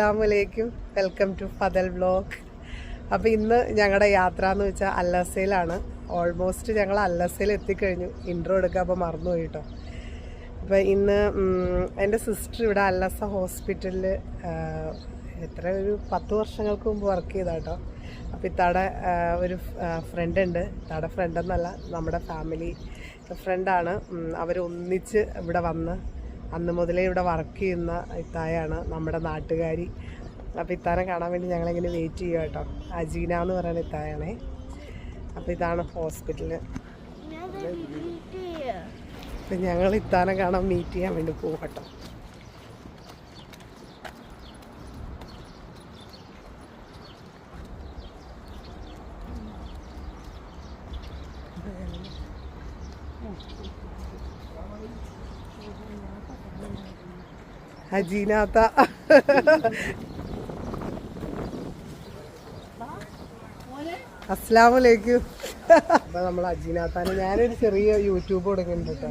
അസ്സലാമലൈക്കും, welcome to ഫദൽ vlog. അപ്പോൾ ഇന്ന് ഞങ്ങളുടെ യാത്ര എന്ന് വെച്ചാൽ അല്ലസയിലാണ്. ഓൾമോസ്റ്റ് ഞങ്ങൾ അല്ലസയിൽ എത്തിക്കഴിഞ്ഞു. ഇൻട്രോ എടുക്കുക അപ്പോൾ മറന്നുപോയി കേട്ടോ. അപ്പോൾ ഇന്ന് എൻ്റെ സിസ്റ്റർ ഇവിടെ അല്ലസ ഹോസ്പിറ്റലിൽ ഒരു 10 വർഷങ്ങൾക്ക് മുമ്പ് വർക്ക് ചെയ്താ കേട്ടോ. അപ്പോൾ ഇത്താടെ ഒരു ഫ്രണ്ട് ഉണ്ട്. ഇത്താടെ ഫ്രണ്ടെന്നല്ല, നമ്മുടെ ഫാമിലി ഫ്രണ്ടാണ്. അവരൊന്നിച്ച് ഇവിടെ വന്ന് അന്ന് മുതലേ ഇവിടെ വർക്ക് ചെയ്യുന്ന ഇത്തായാണ്, നമ്മുടെ നാട്ടുകാരി. അപ്പോൾ ഇത്താനെ കാണാൻ വേണ്ടി ഞങ്ങളിങ്ങനെ വെയിറ്റ് ചെയ്യുക കേട്ടോ. അജീന എന്ന് പറയുന്ന ഇത്തായാണേ. അപ്പോൾ ഇതാണ് ഹോസ്പിറ്റല്. അപ്പം ഞങ്ങൾ ഇത്താനെ കാണാൻ മീറ്റ് ചെയ്യാൻ വേണ്ടി പോകും കേട്ടോ. അജീനാത്ത അസ്സലാമലൈക്കും. അപ്പൊ നമ്മൾ അജീനാത്താനെ, ഞാനൊരു ചെറിയ യൂട്യൂബ് തുടങ്ങിയിട്ടുണ്ട് കേട്ടോ.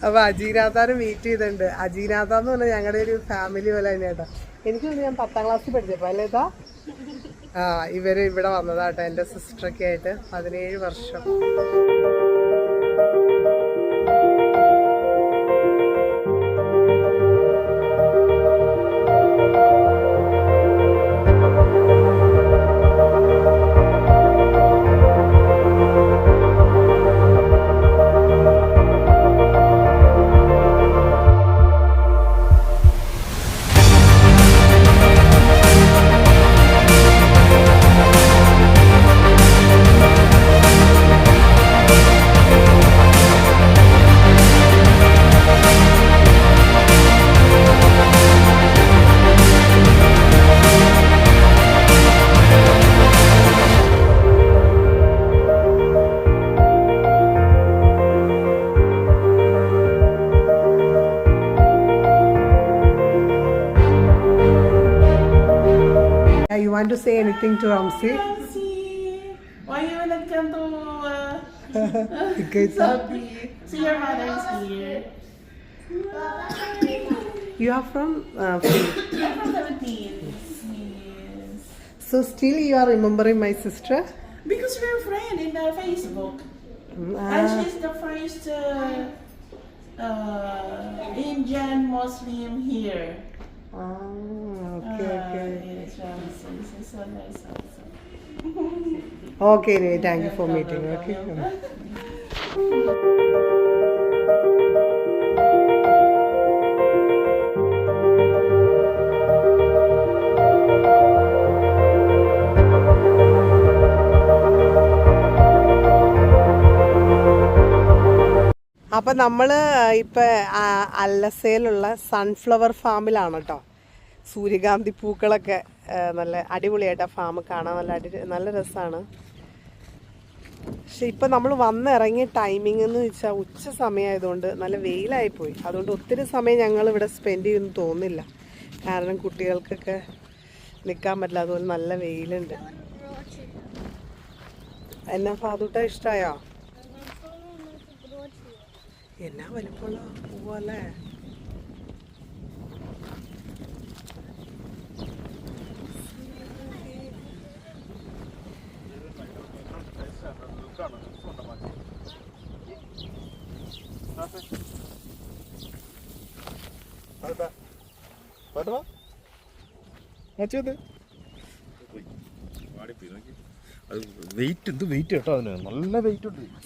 അപ്പൊ അജീനാത്താനെ മീറ്റ് ചെയ്തിട്ടുണ്ട്. അജീനാത്ത എന്ന് പറഞ്ഞാൽ ഞങ്ങളുടെ ഒരു ഫാമിലി പോലെ തന്നെ കേട്ടോ. എനിക്ക് ഞാൻ 10ാം ക്ലാസ്സിൽ പഠിച്ചപ്പോ അല്ലേതാ ഇവര് ഇവിടെ വന്നതാട്ടോ, എൻ്റെ സിസ്റ്ററൊക്കെ ആയിട്ട് 17 വർഷം. You want to say anything to Ramsey? Why you wanna come to Sabi? See your mother is here. You are from I'm from Philippines. Yes. So still you are remembering my sister? Because we're friends in Facebook. And she's the first Indian Muslim here. Okay. Yes, she's so nice also. Okay, anyway, thank you for meeting. Okay. അപ്പം നമ്മൾ ഇപ്പം അല്ലസയിലുള്ള sunflower ഫാമിലാണ് കേട്ടോ. സൂര്യകാന്തി പൂക്കളൊക്കെ നല്ല അടിപൊളിയായിട്ട് ആ farm കാണാൻ നല്ല രസമാണ്. പക്ഷെ ഇപ്പം നമ്മൾ വന്നിറങ്ങിയ ടൈമിംഗ് എന്ന് വെച്ചാൽ ഉച്ച സമയമായതുകൊണ്ട് നല്ല വെയിലായിപ്പോയി. അതുകൊണ്ട് ഒത്തിരി സമയം ഞങ്ങൾ ഇവിടെ സ്പെൻഡ് ചെയ്യുമെന്ന് തോന്നില്ല. കാരണം കുട്ടികൾക്കൊക്കെ നിൽക്കാൻ പറ്റില്ല, അതുപോലെ നല്ല വെയിലുണ്ട്. എന്നാ ഫാദൂട്ട ഇഷ്ടമായോ? എന്നാ വലിപ്പമുള്ള പൂവല്ലേ.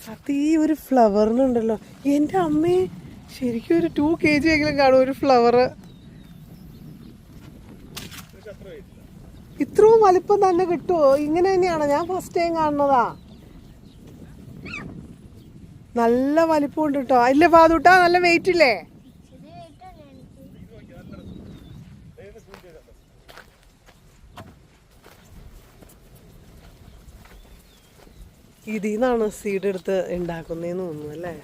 സത്യം ഈ ഒരു ഫ്ലവറിനുണ്ടല്ലോ എൻ്റെ അമ്മേ, ശരിക്കും ഒരു 2 kg എങ്കിലും കാണും ഒരു ഫ്ലവർ. ഇത്രയും വലിപ്പം തന്നെ കിട്ടുമോ? ഇങ്ങനെ തന്നെയാണോ? ഞാൻ ഫസ്റ്റ് ടൈം കാണുന്നതാ. നല്ല വലിപ്പം ഉണ്ട് കേട്ടോ. ഇല്ല പാതൂട്ടാ, നല്ല വെയിറ്റ് ഇല്ലേ? ഇതിൽ നിന്നാണ് സീഡ് എടുത്ത് ഉണ്ടാക്കുന്നതെന്ന് തോന്നുന്നു അല്ലേ?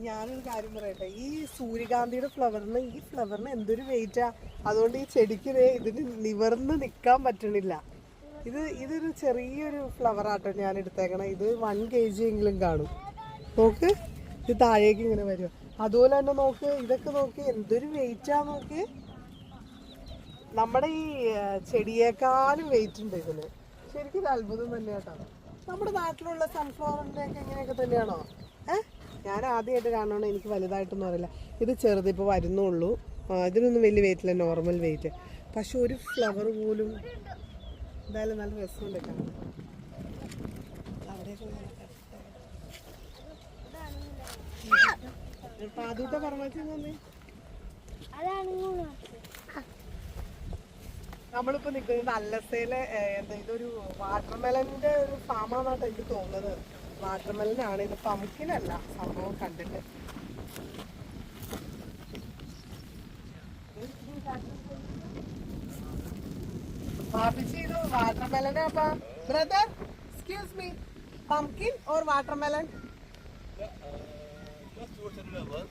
ഞാനൊരു കാര്യം പറയട്ടെ, ഈ സൂര്യകാന്തിയുടെ ഈ ഫ്ലവറിന് എന്തൊരു വെയിറ്റാ. അതുകൊണ്ട് ഈ ചെടിക്ക് ഇതിന് നിവർന്ന് നിൽക്കാൻ പറ്റണില്ല. ഇതൊരു ചെറിയൊരു ഫ്ലവർ ആട്ടോ ഞാൻ എടുത്തേക്കണം. ഇത് 1 kg എങ്കിലും കാണും. നോക്ക്, ഇത് താഴേക്ക് ഇങ്ങനെ വരും. അതുപോലെ തന്നെ നോക്ക്, ഇതൊക്കെ നോക്കി എന്തൊരു വെയിറ്റാ നോക്ക്. നമ്മുടെ ഈ ചെടിയേക്കാളും വെയിറ്റ് ഉണ്ട് ഇതിന്. ശരിക്കും ഇത് അത്ഭുതം തന്നെ കേട്ടോ. നമ്മുടെ നാട്ടിലുള്ള സൺഫ്ലവറിൻ്റെ ഒക്കെ ഇങ്ങനെയൊക്കെ തന്നെയാണോ? ഞാൻ ആദ്യമായിട്ട് കാണണമെന്ന് എനിക്ക് വലുതായിട്ടൊന്നും അറിയില്ല. ഇത് ചെറുതിപ്പോൾ വരുന്നുള്ളൂ. ഇതിനൊന്നും വലിയ വെയിറ്റില്ല, നോർമൽ വെയിറ്റ്. പക്ഷെ ഒരു ഫ്ലവർ പോലും എന്തായാലും നല്ല രസമുണ്ട് കാണാൻ. പാതൂട്ട പറഞ്ഞു നമ്മളിപ്പോ നിൽക്കുന്നത് അല്ലസയിലെ ഇതൊരു വാട്ടർമെലന്റെ ഒരു ഫാമാണെന്നാണ് എനിക്ക് തോന്നുന്നത്. വാട്ടർമെലനാണ് ഇത്, പംകിനല്ല സംഭവം കണ്ടിട്ട്. वाटरमेलन है आपा brother excuse me pumpkin or watermelon Just watermelon.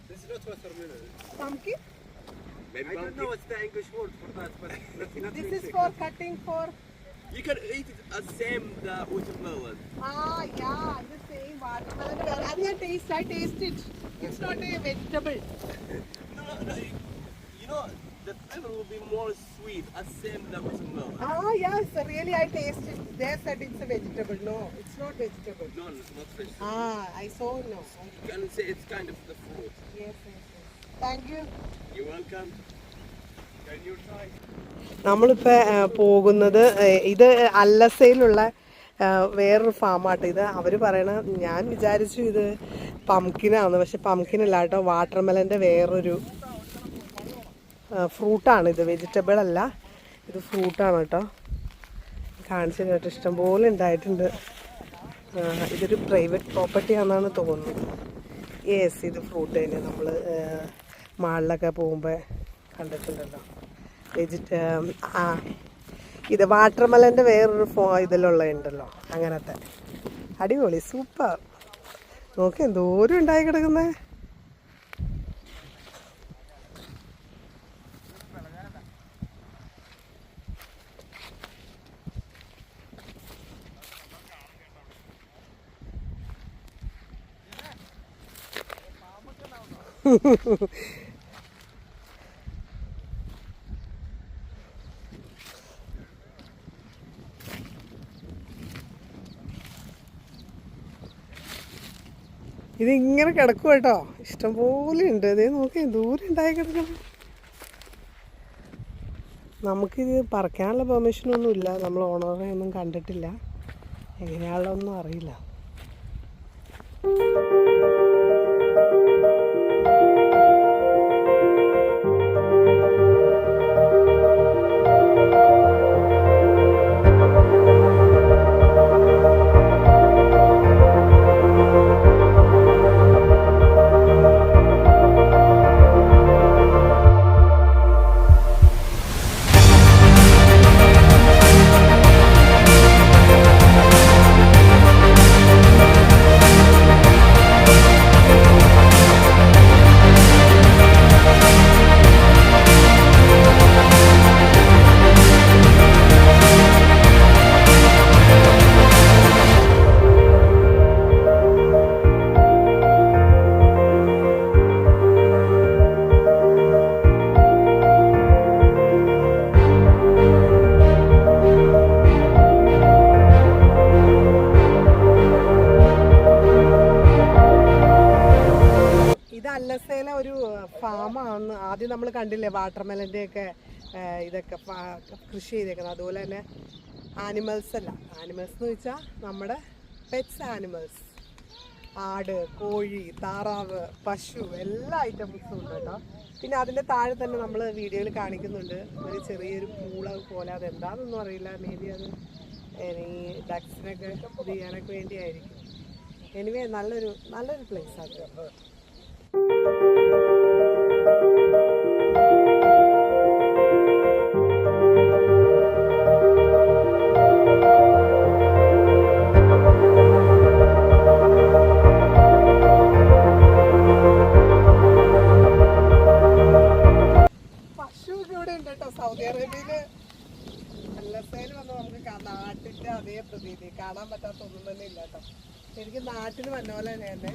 This is not watermelon. pumpkin Maybe I don't know what's the English word for that, but this is for cutting for you can eat it as same the watermelon. yeah the same watermelon I taste it. It's not a vegetable. No, you know the flavor will be more sweet as same the watermelon. Yes, really I taste it. They said it's a vegetable. No, it's not vegetable. No, it's not vegetable. I saw no. You can say it's kind of the fruit. Yes. Thank you. You're welcome. Can you try? നമ്മളിപ്പോൾ പോകുന്നത് ഇത് അല്ലസയിലുള്ള വേറൊരു ഫാമാട്ടോ. ഇത് അവർ പറയണ, ഞാൻ വിചാരിച്ചു ഇത് പംകിനാണ്, പക്ഷെ പംകിനല്ല കേട്ടോ. വാട്ടർമെലൻ്റെ വേറൊരു ഫ്രൂട്ടാണ് ഇത്, വെജിറ്റബിൾ അല്ല, ഇത് ഫ്രൂട്ടാണ് കേട്ടോ. കാണിച്ചു കേട്ടോ, ഇഷ്ടംപോലെ ഉണ്ടായിട്ടുണ്ട്. ഇതൊരു പ്രൈവറ്റ് പ്രോപ്പർട്ടി ആണെന്നാണ് തോന്നുന്നത്. യെസ്, ഇത് ഫ്രൂട്ട് തന്നെ നമ്മൾ മാളിലൊക്കെ പോകുമ്പോൾ കണ്ടിട്ടുണ്ടല്ലോ. ഇത് വാട്ടർമെലൻ്റെ വേറൊരു ഇതിലുള്ള ഉണ്ടല്ലോ, അങ്ങനത്തെ. അടിപൊളി, സൂപ്പർ. നോക്കി എന്തോരം ഉണ്ടായി കിടക്കുന്നേ. ഇതിങ്ങനെ കിടക്കും കേട്ടോ, ഇഷ്ടംപോലെ ഉണ്ട്. അതേ നോക്കി ദൂരം ഉണ്ടായി കിടക്കണം. നമുക്കിത് പറിക്കാനുള്ള പെർമിഷനൊന്നും ഇല്ല, നമ്മൾ ഓണറെ ഒന്നും കണ്ടിട്ടില്ല, എങ്ങനെയാണൊന്നും അറിയില്ല. അല്ലസയിലെ ഒരു ഫാമാണ്. ആദ്യം നമ്മൾ കണ്ടില്ലേ വാട്ടർമെലൻ്റെ ഒക്കെ ഇതൊക്കെ കൃഷി ചെയ്തേക്കുന്നത്. അതുപോലെ തന്നെ ആനിമൽസ് അല്ല, ആനിമൽസ് എന്ന് വെച്ചാൽ നമ്മുടെ പെറ്റ്സ് ആനിമൽസ്, ആട്, കോഴി, താറാവ്, പശു, എല്ലാ ഐറ്റംസും ഉണ്ട് കേട്ടോ. പിന്നെ അതിൻ്റെ താഴെ തന്നെ നമ്മൾ വീഡിയോയിൽ കാണിക്കുന്നുണ്ട് ഒരു ചെറിയൊരു പൂള പോലെ. അതെന്താണെന്നൊന്നും അറിയില്ല, മേ ബി അത് ഈ ഡക്സിനൊക്കെ ഇത് ചെയ്യാനൊക്കെ വേണ്ടിയായിരിക്കും. എനിവേ നല്ലൊരു പ്ലേസ് ആട്ടോ. ഇവിടെ ഉണ്ട് കേട്ടോ. സൗദി അറേബ്യയില് അല്ലസയിൽ വന്ന് നമുക്ക് നാട്ടിന്റെ അതേ പ്രതീതി കാണാൻ പറ്റാത്ത ഒന്നും തന്നെ ഇല്ല കേട്ടോ. ശരിക്കും നാട്ടിൽ വന്ന പോലെ തന്നെ.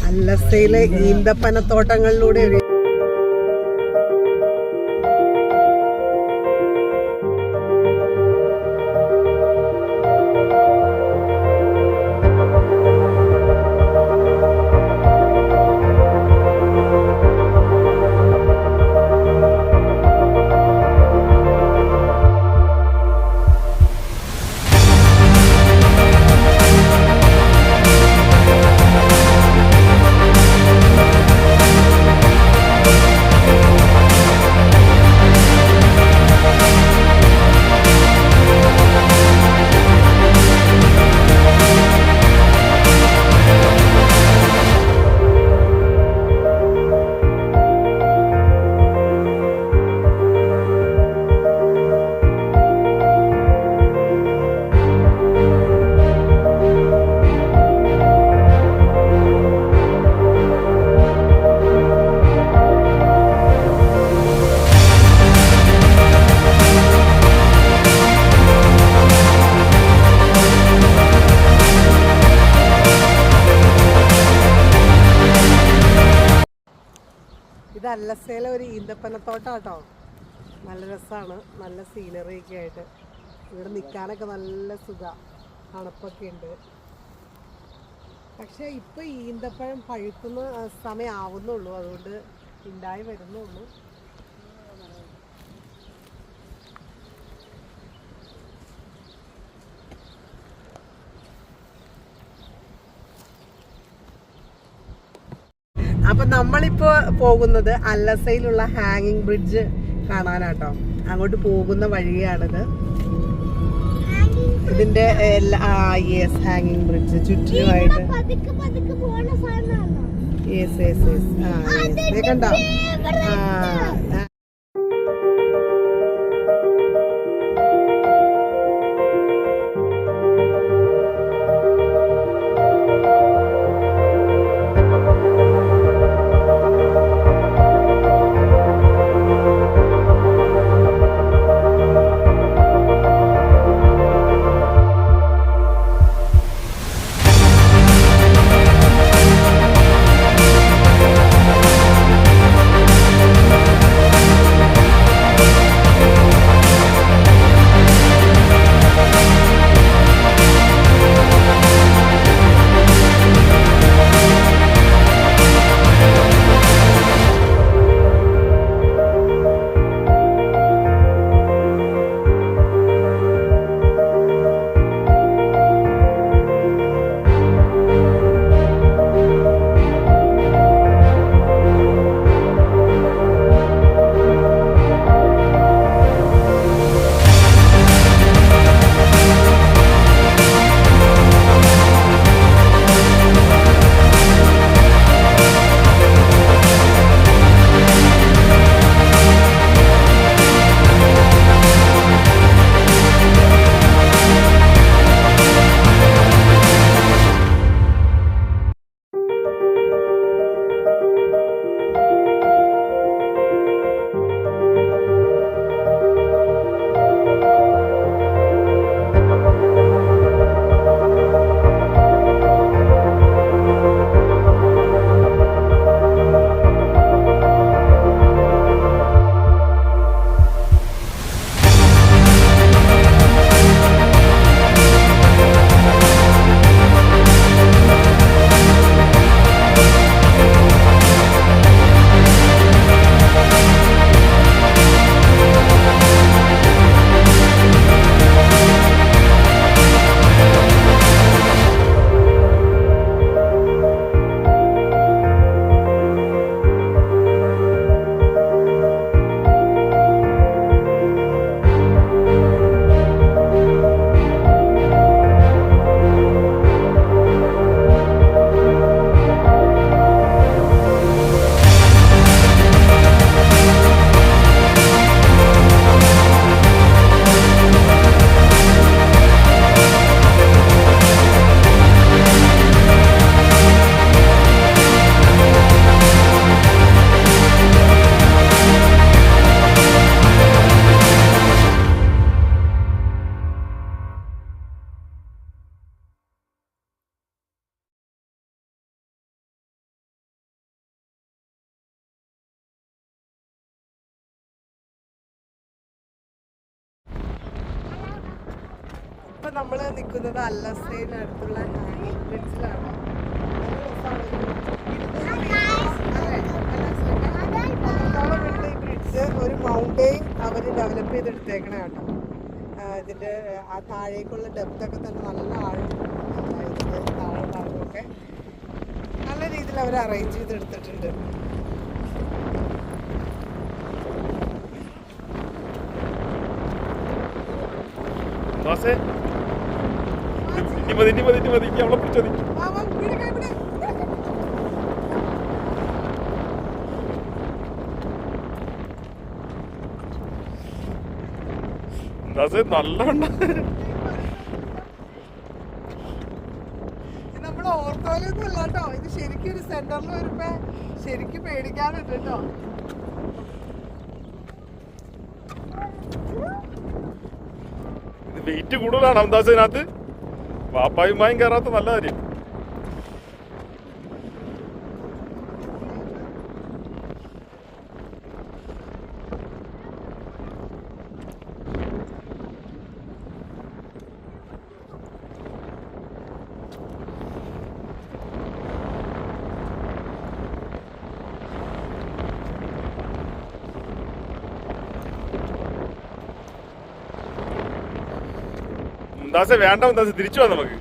അല്ലസയിലെ ഈന്തപ്പനത്തോട്ടങ്ങളിലൂടെ ഒരു ഇത് അല്ലസയിലെ ഒരു ഈന്തപ്പനത്തോട്ടം കേട്ടോ. നല്ല രസമാണ്, നല്ല സീനറി ഒക്കെ ആയിട്ട്. ഇവിടെ നിൽക്കാനൊക്കെ നല്ല സുഖം, തണുപ്പൊക്കെ ഉണ്ട്. പക്ഷേ ഇപ്പോൾ ഈന്തപ്പഴം പഴുക്കുന്ന സമയം ആവുന്നുള്ളൂ, അതുകൊണ്ട് ഉണ്ടായി വരുന്നുള്ളൂ. അപ്പൊ നമ്മളിപ്പോ പോകുന്നത് അല്ലസയിലുള്ള ഹാങ്ങിങ് ബ്രിഡ്ജ് കാണാനാട്ടോ. അങ്ങോട്ട് പോകുന്ന വഴിയാണിത്. ഇതിന്റെ യെസ്, ഹാങ്ങിങ് ബ്രിഡ്ജ് ചുറ്റിനുമായിട്ട്. യെസ് യെസ് യെസ്, കണ്ടോ? ഇപ്പൊ നമ്മള് നിൽക്കുന്നത് അല്ലസയിനടുത്തുള്ള ഹാങ്ങിങ് ബ്രിഡ്ജിലാണ്. ഈ ബ്രിഡ്ജ് ഒരു മൗണ്ടെയിൻ അവർ ഡെവലപ്പ് ചെയ്തെടുത്തേക്കണ കേട്ടോ. ഇതിന്റെ ആ താഴേക്കുള്ള ഡെപ്ത് ഒക്കെ തന്നെ നല്ല ആഴം. ഇതിന്റെ താഴെ ഭാഗമൊക്കെ നല്ല രീതിയിൽ അവർ അറേഞ്ച് ചെയ്തെടുത്തിട്ടുണ്ട്. നല്ല നമ്മൾ ഓർത്തോലൊന്നും അല്ല കേട്ടോ. ഇത് ശരിക്കും ഒരു സെന്ററിൽ വരുമ്പോ ശരിക്കും പേടിക്കാനുണ്ട് കേട്ടോ. വെയിറ്റ് കൂടുതലാണ് അഹമ്മദാസിനകത്ത്. വാപ്പായുമായും കയറാത്ത നല്ല കാര്യം. മുന്താസെ വേണ്ട, മുന്താസെ തിരിച്ചു പോവാം നമുക്ക്.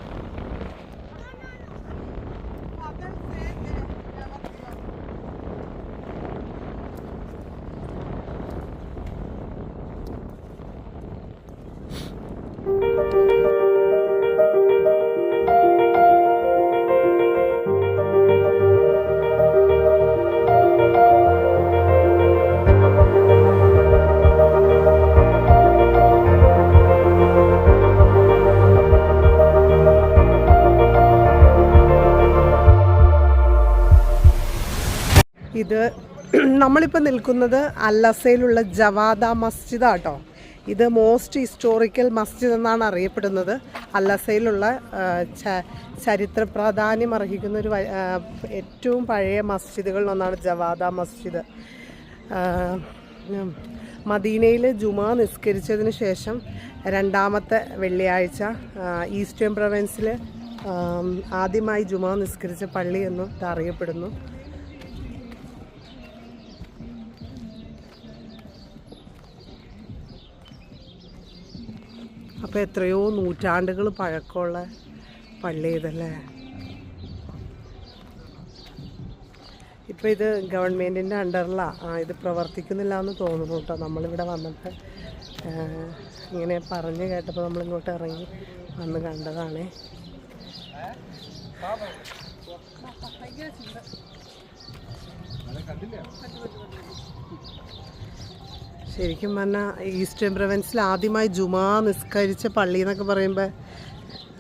ഇത് നമ്മളിപ്പോൾ നിൽക്കുന്നത് അല്ലസയിലുള്ള ജവാദ മസ്ജിദ് ആട്ടോ. ഇത് മോസ്റ്റ് ഹിസ്റ്റോറിക്കൽ മസ്ജിദ് എന്നാണ് അറിയപ്പെടുന്നത്. അല്ലസയിലുള്ള ചരിത്ര പ്രാധാന്യം അർഹിക്കുന്ന ഒരു ഏറ്റവും പഴയ മസ്ജിദുകളിലൊന്നാണ് ജവാദ മസ്ജിദ്. മദീനയിൽ ജുമാ നിസ്കരിച്ചതിന് ശേഷം രണ്ടാമത്തെ വെള്ളിയാഴ്ച ഈസ്റ്റേൺ പ്രൊവിൻസിൽ ആദ്യമായി ജുമാ നിസ്കരിച്ച പള്ളി എന്നും ഇത് അറിയപ്പെടുന്നു. അപ്പോൾ എത്രയോ നൂറ്റാണ്ടുകൾ പഴക്കമുള്ള പള്ളി ഇതല്ലേ. ഇപ്പോൾ ഇത് ഗവൺമെൻറ്റിൻ്റെ അണ്ടറിലാണ്. ഇത് പ്രവർത്തിക്കുന്നില്ല എന്ന് തോന്നുന്നു കേട്ടോ. നമ്മളിവിടെ വന്നിട്ട് ഇങ്ങനെ പറഞ്ഞ് കേട്ടപ്പോൾ നമ്മളിങ്ങോട്ട് ഇറങ്ങി വന്ന് കണ്ടതാണ്. ശരിക്കും പറഞ്ഞാൽ ഈസ്റ്റേൺ പ്രൊവിൻസിൽ ആദ്യമായി ജുമാ നിസ്കരിച്ച പള്ളി എന്നൊക്കെ പറയുമ്പോൾ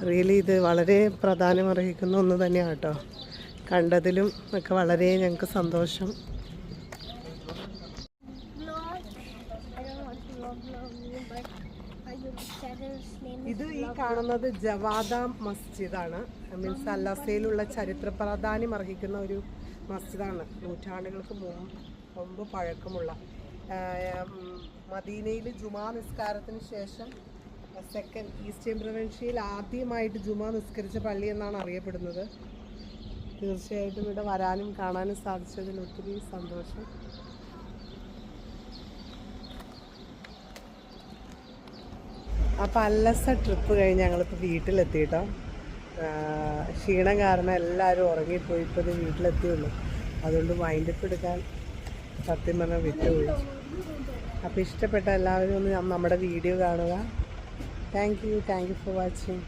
റിയലി ഇത് വളരെ പ്രാധാന്യമർഹിക്കുന്ന ഒന്ന് തന്നെയാണ് കേട്ടോ. കണ്ടതിലും ഒക്കെ വളരെ ഞങ്ങൾക്ക് സന്തോഷം. ഇത് ഈ കാണുന്നത് ജവാദ മസ്ജിദാണ്. മീൻസ് അല്ലസയിലുള്ള ചരിത്ര പ്രാധാന്യം അർഹിക്കുന്ന ഒരു മസ്ജിദാണ്. നൂറ്റാണ്ടുകൾക്ക് മുമ്പ് പഴക്കമുള്ള മദീനയിൽ ജുമാ നിസ്കാരത്തിന് ശേഷം സെക്കൻഡ് ഈസ്റ്റേൺ പ്രൊവിൻഷ്യയിൽ ആദ്യമായിട്ട് ജുമാ നിസ്കരിച്ച പള്ളി എന്നാണ് അറിയപ്പെടുന്നത്. തീർച്ചയായിട്ടും ഇവിടെ വരാനും കാണാനും സാധിച്ചതിൽ ഒത്തിരി സന്തോഷം. അപ്പോൾ അല്ലസ ട്രിപ്പ് കഴിഞ്ഞ് ഞങ്ങളിപ്പോൾ വീട്ടിലെത്തി കേട്ടോ. ക്ഷീണം കാരണം എല്ലാവരും ഉറങ്ങിപ്പോയി. ഇപ്പോൾ ഇത് വീട്ടിലെത്തിയുള്ളൂ. അതുകൊണ്ട് വൈൻഡപ്പ് എടുക്കാൻ സത്യം പറഞ്ഞാൽ വിട്ടുപോയി. അപ്പോൾ ഇഷ്ടപ്പെട്ട എല്ലാവരും ഒന്ന് നമ്മുടെ വീഡിയോ കാണുക. Thank you for watching.